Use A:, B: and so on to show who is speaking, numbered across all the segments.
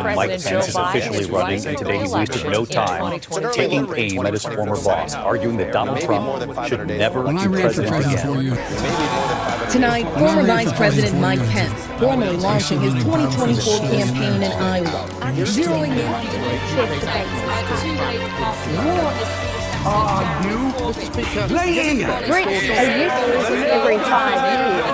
A: Mike Pence is officially running, and today he wasted no time taking aim at his former boss, arguing that Donald Trump should never be president again.
B: Tonight, former Vice President Mike Pence formally launching his 2024 campaign in Iowa, zeroing in on
C: Brits are used to losing every 5 years.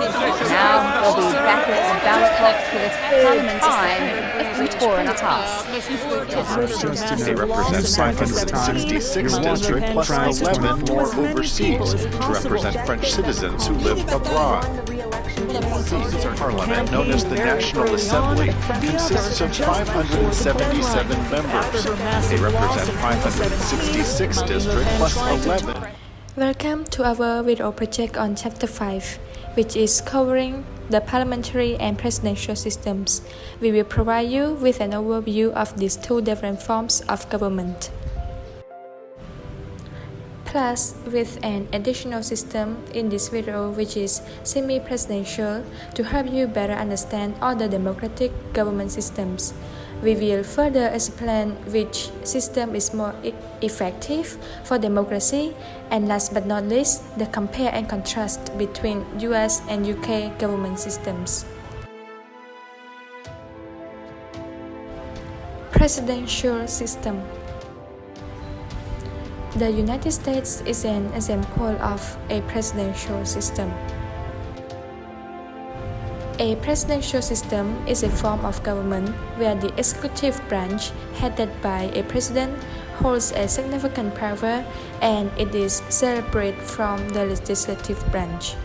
C: Now they'll be back at the ballot box for this parliament time in 4.5.
D: They represent 566 districts plus 11 more overseas to represent French citizens who live abroad. Parliament, known as the National Assembly, consists of 577 members. They represent 566 districts plus 11.
E: Welcome to our video project on Chapter 5, which is covering the parliamentary and presidential systems. We will provide you with an overview of these two different forms of government. Plus, with an additional system in this video which is semi-presidential to help you better understand all the democratic government systems. We will further explain which system is more effective for democracy, and last but not least, the compare and contrast between US and UK government systems. Presidential system. The United States is an example of a presidential system. A presidential system is a form of government where the executive branch, headed by a president, holds a significant power and it is separate from the legislative branch.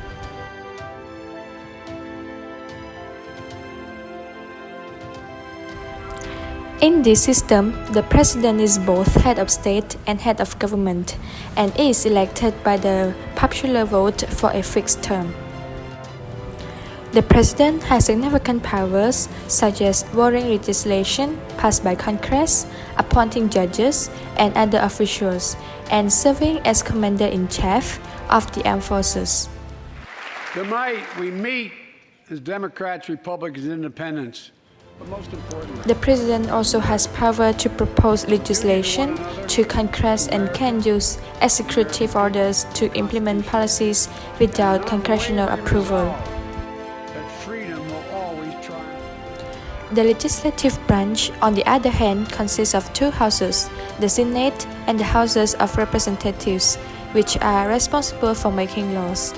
E: In this system, the president is both head of state and head of government and is elected by the popular vote for a fixed term. The president has significant powers such as voting legislation passed by Congress, appointing judges and other officials, and serving as commander-in-chief of the armed forces.
F: Tonight we meet as Democrats, Republicans, and Independents.
E: The president also has power to propose legislation to Congress and can use executive orders to implement policies without congressional approval. The legislative branch, on the other hand, consists of two houses, the Senate and the Houses of Representatives, which are responsible for making laws.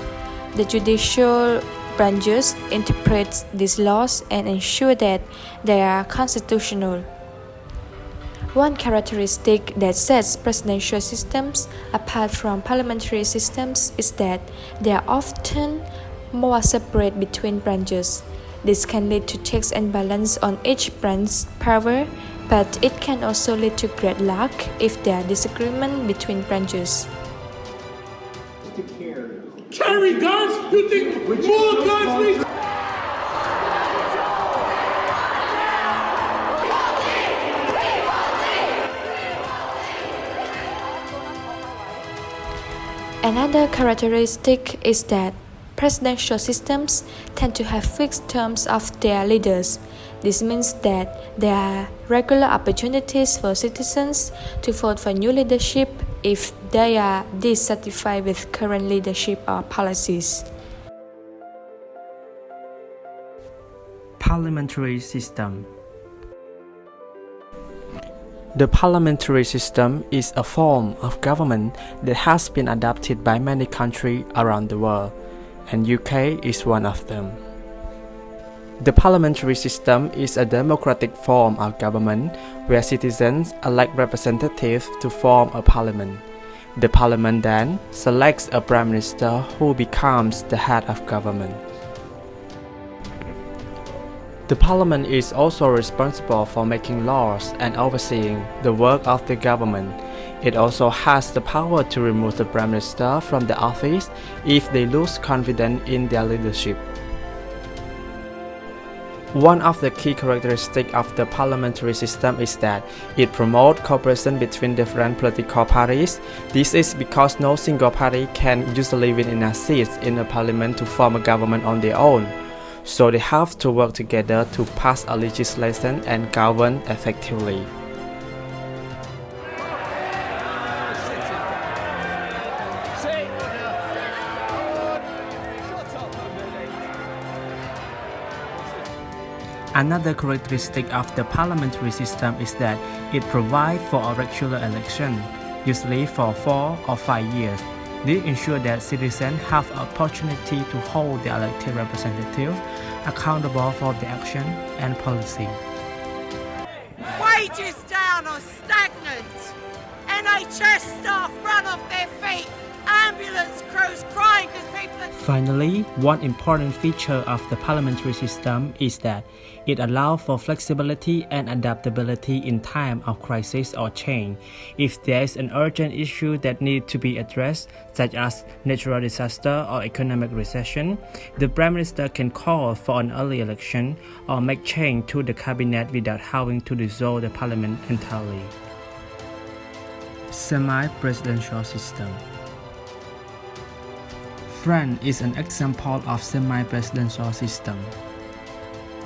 E: The judicial branches interpret these laws and ensure that they are constitutional. One characteristic that sets presidential systems apart from parliamentary systems is that they are often more separate between branches. This can lead to checks and balance on each branch's power, but it can also lead to gridlock if there are disagreement between branches.
G: Carry guns? You think more guns need?
E: Another characteristic is that presidential systems tend to have fixed terms of their leaders. This means that there are regular opportunities for citizens to vote for new leadership if they are dissatisfied with current leadership or policies.
H: Parliamentary system. The parliamentary system is a form of government that has been adopted by many countries around the world, and UK is one of them. The parliamentary system is a democratic form of government where citizens elect representatives to form a parliament. The parliament then selects a prime minister who becomes the head of government. The parliament is also responsible for making laws and overseeing the work of the government. It also has the power to remove the prime minister from the office if they lose confidence in their leadership. One of the key characteristics of the parliamentary system is that it promotes cooperation between different political parties. This is because no single party can usually win enough seats in a parliament to form a government on their own. so they have to work together to pass a legislation and govern effectively. Another characteristic of the parliamentary system is that it provides for a regular election, usually for 4 or 5 years. This ensures that citizens have an opportunity to hold the elected representative accountable for their action and policy.
I: Wages down or stagnant. NHS staff run off their feet. Ambulance crews crying because people are...
H: Finally, one important feature of the parliamentary system is that it allows for flexibility and adaptability in time of crisis or change. If there is an urgent issue that needs to be addressed, such as natural disaster or economic recession, the Prime Minister can call for an early election or make change to the cabinet without having to dissolve the parliament entirely. Semi-presidential system. France is an example of semi-presidential system.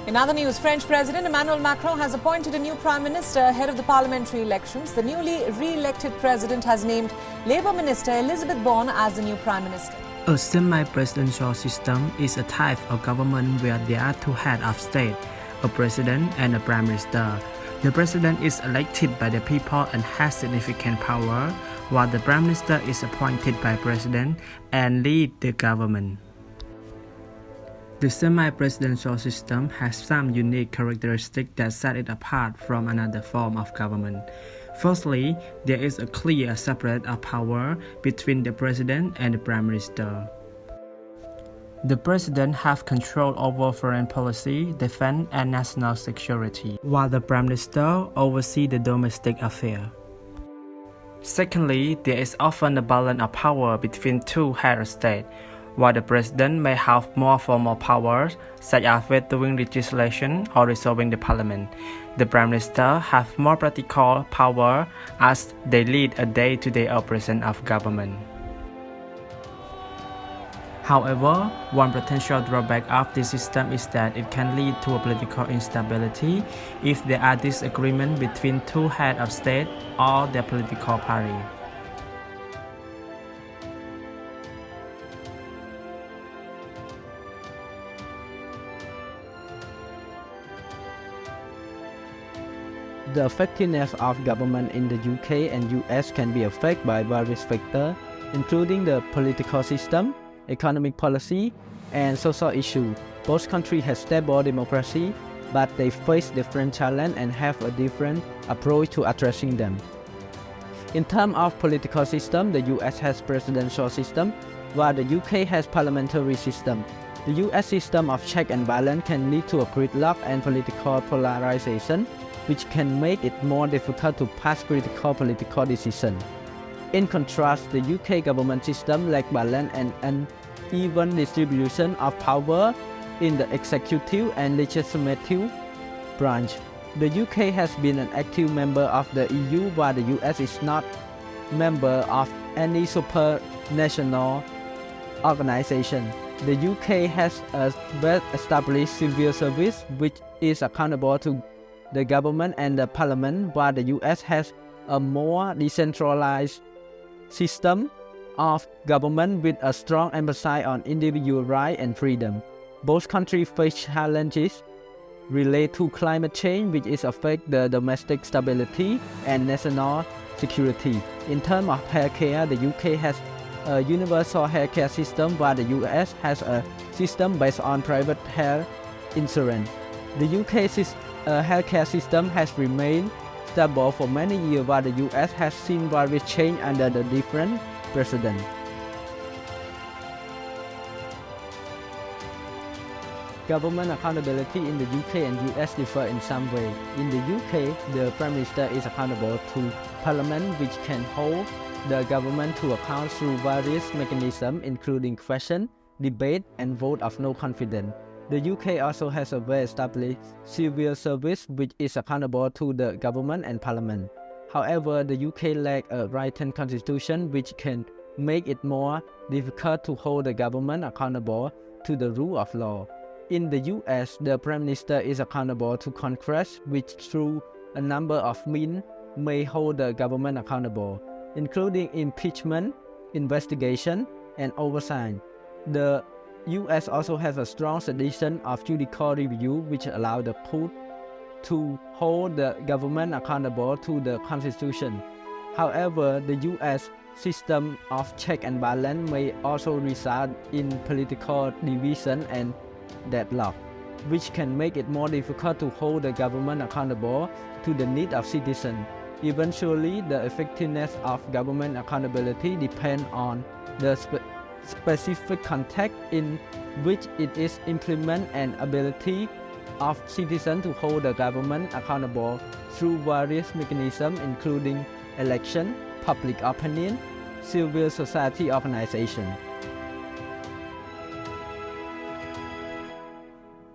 J: In other news, French President Emmanuel Macron has appointed a new Prime Minister ahead of the parliamentary elections. The newly re-elected president has named Labour Minister Elisabeth Borne as the new Prime Minister.
H: A semi-presidential system is a type of government where there are two heads of state, a president and a prime minister. The president is elected by the people and has significant power, while the prime minister is appointed by the president and leads the government. The semi-presidential system has some unique characteristics that set it apart from another form of government. Firstly, there is a clear separation of power between the president and the prime minister. The president has control over foreign policy, defense, and national security, while the prime minister oversees the domestic affairs. Secondly, there is often a balance of power between two heads of state. While the president may have more formal powers, such as vetoing legislation or dissolving the parliament, the prime minister has more practical power as they lead a day-to-day operation of government. However, one potential drawback of this system is that it can lead to a political instability if there are disagreements between two heads of state or their political party.
K: The effectiveness of government in the UK and US can be affected by various factors, including the political system, economic policy, and social issues. Both countries have stable democracy, but they face different challenges and have a different approach to addressing them. In terms of political system, the US has presidential system, while the UK has parliamentary system. The US system of check and balance can lead to a gridlock and political polarization, which can make it more difficult to pass critical political decisions. In contrast, the UK government system lacks balance and uneven distribution of power in the executive and legislative branch. The UK has been an active member of the EU, while the US is not a member of any supranational organization. The UK has a well-established civil service which is accountable to the government and the parliament, while the US has a more decentralized system of government with a strong emphasis on individual rights and freedom. Both countries face challenges related to climate change, which is affect the domestic stability and national security. In terms of healthcare, the UK has a universal healthcare system, while the US has a system based on private health insurance. The UK healthcare system has remained stable for many years, while the US has seen various changes under the different presidents. Government accountability in the UK and US differ in some way. In the UK, the Prime Minister is accountable to Parliament, which can hold the government to account through various mechanisms, including question, debate, and vote of no confidence. The UK also has a well-established civil service which is accountable to the government and parliament. However, the UK lacks a written constitution which can make it more difficult to hold the government accountable to the rule of law. In the US, the Prime Minister is accountable to Congress, which through a number of means may hold the government accountable, including impeachment, investigation, and oversight. The US also has a strong tradition of judicial review, which allows the court to hold the government accountable to the Constitution. However, the US system of check and balance may also result in political division and deadlock, which can make it more difficult to hold the government accountable to the needs of citizens. Eventually, the effectiveness of government accountability depends on the specific context in which it is implemented and ability of citizens to hold the government accountable through various mechanisms including election, public opinion, civil society organization.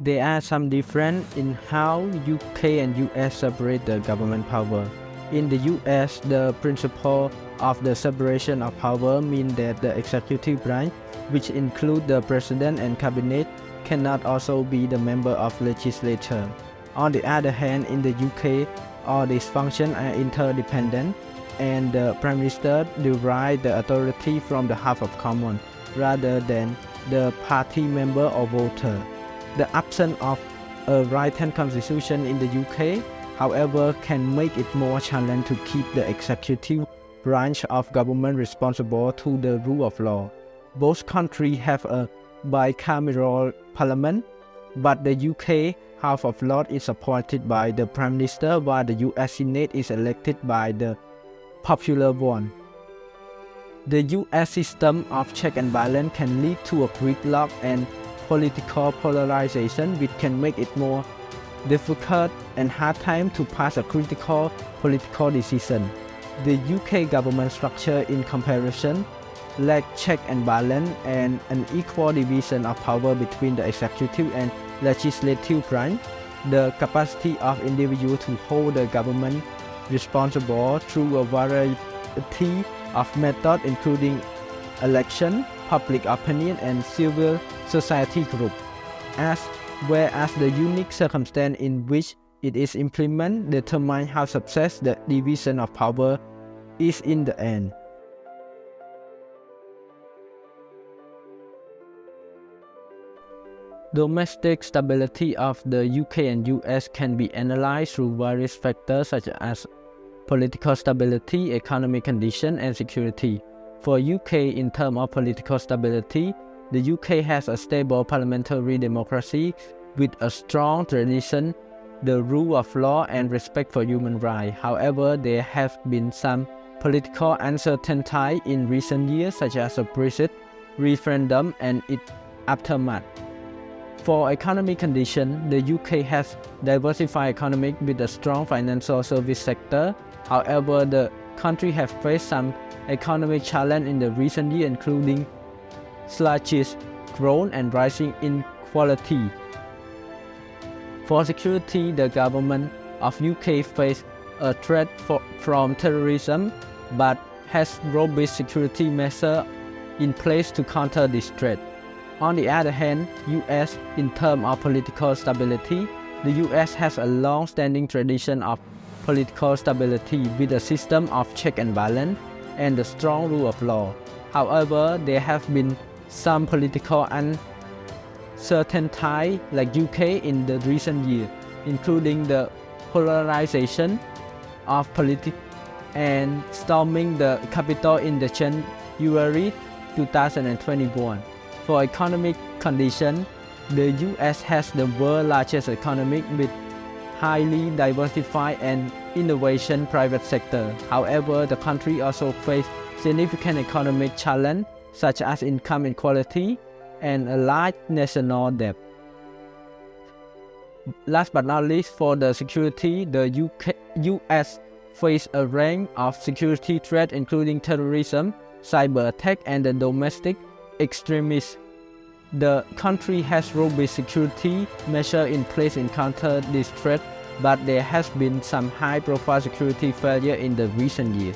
K: There are some differences in how UK and US separate the government power. In the US, the principle of the separation of power means that the executive branch, which includes the president and cabinet, cannot also be the member of legislature. On the other hand, in the UK, all these functions are interdependent, and the Prime Minister derives the authority from the House of Commons rather than the party member or voter. The absence of a written constitution in the UK, however, can make it more challenging to keep the executive branch of government responsible to the rule of law. Both countries have a bicameral parliament, but the UK House of Lords is appointed by the Prime Minister, while the US Senate is elected by the popular vote. The US system of check and balance can lead to a gridlock and political polarization, which can make it more difficult and hard time to pass a critical political decision. The UK government structure, in comparison, lacks check and balance and an equal division of power between the executive and legislative branch. The capacity of individuals to hold the government responsible through a variety of methods, including election, public opinion, and civil society groups, as well as the unique circumstance in which it is implemented, determine how success the division of power is in the end. Domestic stability of the UK and US can be analyzed through various factors such as political stability, economic condition, and security. For UK, in terms of political stability, the UK has a stable parliamentary democracy with a strong tradition, the rule of law, and respect for human rights. However, there have been some political uncertainty in recent years, such as the Brexit referendum and its aftermath. For economic condition, the UK has diversified economy with a strong financial service sector. However, the country has faced some economic challenge in the recent years, including sluggish growth and rising inequality. For security, the government of UK faces a threat from terrorism, but has robust security measures in place to counter this threat. On the other hand, US, in terms of political stability, the US has a long-standing tradition of political stability with a system of check and balance and a strong rule of law. However, there have been some political uncertainty like UK in the recent years, including the polarization of politics and storming the Capitol in the January 2021. For economic condition, the US has the world's largest economy with highly diversified and innovation private sector. However, the country also faces significant economic challenges such as income inequality and a large national debt. Last but not least, for the security, the US faces a range of security threats including terrorism, cyber attack, and the domestic extremists. The country has robust security measures in place to counter this threat, but there has been some high-profile security failure in the recent years.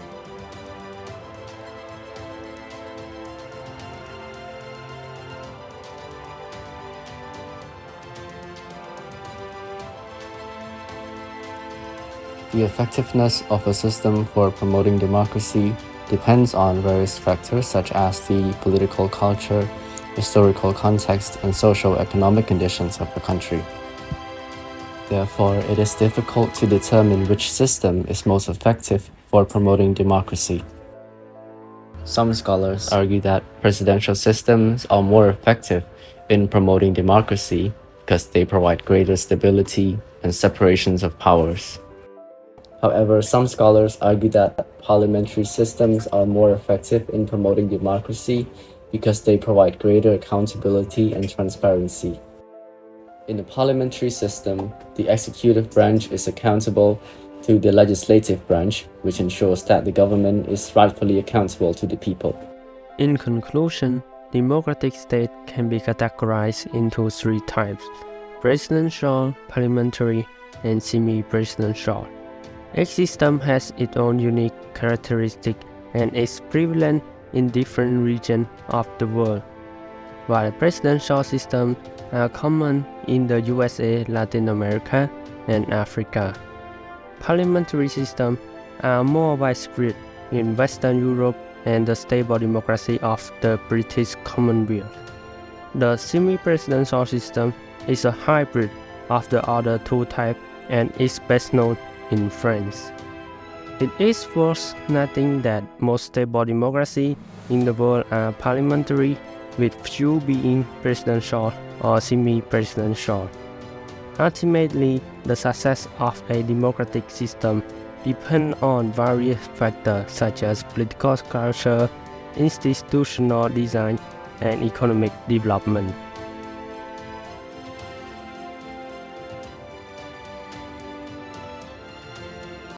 L: The effectiveness of a system for promoting democracy depends on various factors such as the political culture, historical context, and socio-economic conditions of the country. Therefore, it is difficult to determine which system is most effective for promoting democracy. Some scholars argue that presidential systems are more effective in promoting democracy because they provide greater stability and separations of powers. However, some scholars argue that parliamentary systems are more effective in promoting democracy because they provide greater accountability and transparency. In a parliamentary system, the executive branch is accountable to the legislative branch, which ensures that the government is rightfully accountable to the people.
H: In conclusion, democratic state can be categorized into three types: presidential, parliamentary, and semi-presidential. Each system has its own unique characteristic and is prevalent in different regions of the world. While presidential systems are common in the USA, Latin America, and Africa, parliamentary systems are more widespread in Western Europe and the stable democracy of the British Commonwealth. The semi-presidential system is a hybrid of the other two types and is best known in France. It is worth noting that most stable democracies in the world are parliamentary, with few being presidential or semi-presidential. Ultimately, the success of a democratic system depends on various factors such as political culture, institutional design, and economic development.